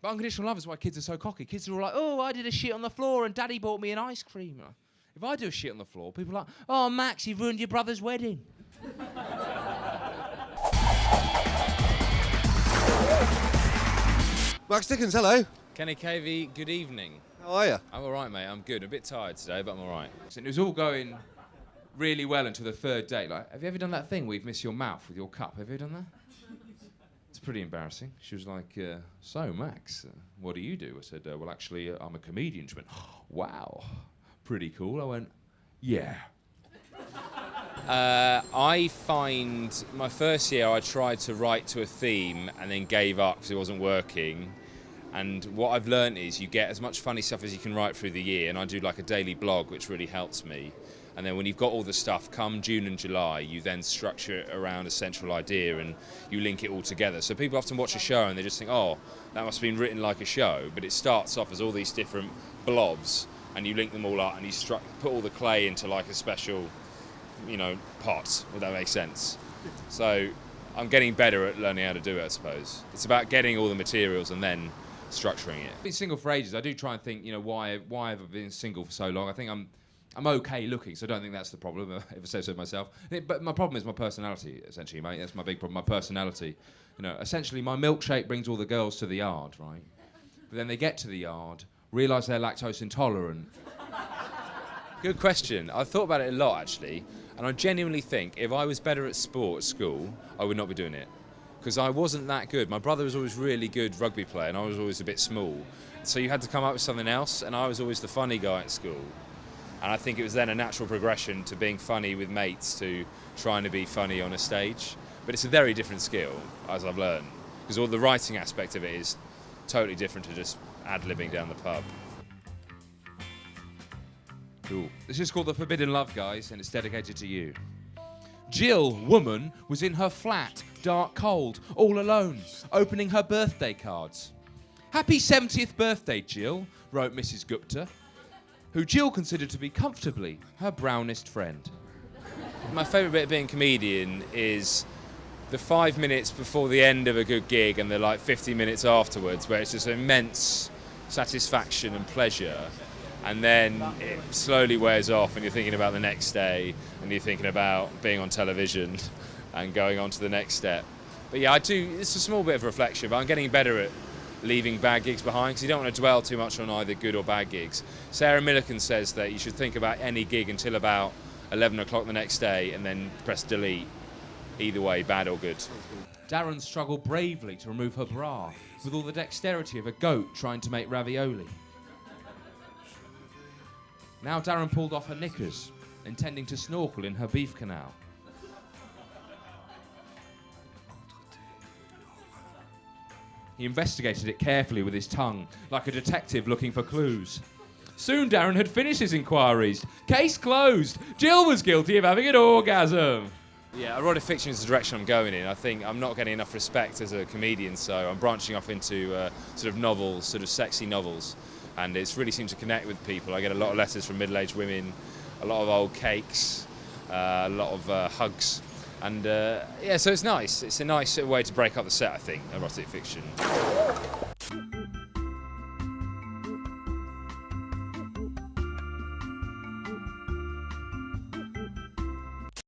But unconditional love is why kids are so cocky. Kids are all like, oh, I did a shit on the floor and Daddy bought me an ice cream. If I do a shit on the floor, people are like, oh, Max, you've ruined your brother's wedding. Max Dickins, hello. Kenny KV, good evening. How are you? I'm all right, mate. I'm good. A bit tired today, but I'm all right. And it was all going really well until the third date. Like, have you ever done that thing where you've missed your mouth with your cup? Have you ever done that? It's pretty embarrassing. She was like, so, Max, what do you do? I said, well, actually, I'm a comedian. She went, wow, pretty cool. I went, yeah. I find my first year I tried to write to a theme and then gave up because it wasn't working. And what I've learned is you get as much funny stuff as you can write through the year, and I do like a daily blog, which really helps me. And then when you've got all the stuff, come June and July, you then structure it around a central idea and you link it all together. So people often watch a show and they just think, oh, that must have been written like a show. But it starts off as all these different blobs and you link them all up and you put all the clay into like a special, pot, if that makes sense. So I'm getting better at learning how to do it, I suppose. It's about getting all the materials and then structuring it. I've been single for ages. I do try and think, why have I been single for so long? I think I'm okay looking, so I don't think that's the problem, if I say so myself. But my problem is my personality, essentially, mate. That's my big problem, my personality. Essentially, my milkshake brings all the girls to the yard, right? But then they get to the yard, realise they're lactose intolerant. Good question. I've thought about it a lot, actually, and I genuinely think if I was better at sport at school, I would not be doing it. Because I wasn't that good. My brother was always really good rugby player, and I was always a bit small. So you had to come up with something else, and I was always the funny guy at school. And I think it was then a natural progression to being funny with mates to trying to be funny on a stage. But it's a very different skill, as I've learned, because all the writing aspect of it is totally different to just ad-libbing down the pub. Cool. This is called The Forbidden Love, guys, and it's dedicated to you. Jill, woman, was in her flat, dark, cold, all alone, opening her birthday cards. Happy 70th birthday, Jill, wrote Mrs. Gupta, who Jill considered to be comfortably her brownest friend. My favourite bit of being a comedian is the 5 minutes before the end of a good gig and the 50 minutes afterwards, where it's just immense satisfaction and pleasure, and then it slowly wears off and you're thinking about the next day and you're thinking about being on television and going on to the next step. But yeah, it's a small bit of reflection, but I'm getting better at leaving bad gigs behind, because you don't want to dwell too much on either good or bad gigs. Sarah Millican says that you should think about any gig until about 11 o'clock the next day and then press delete. Either way, bad or good. Darren struggled bravely to remove her bra with all the dexterity of a goat trying to make ravioli. Now Darren pulled off her knickers, intending to snorkel in her beef canal. He investigated it carefully with his tongue, like a detective looking for clues. Soon Darren had finished his inquiries. Case closed. Jill was guilty of having an orgasm. Yeah, erotic fiction is the direction I'm going in. I think I'm not getting enough respect as a comedian, so I'm branching off into sort of novels, sort of sexy novels. And it's really seemed to connect with people. I get a lot of letters from middle-aged women, a lot of old cakes, a lot of hugs. And yeah, so it's nice. It's a nice way to break up the set, I think, erotic fiction.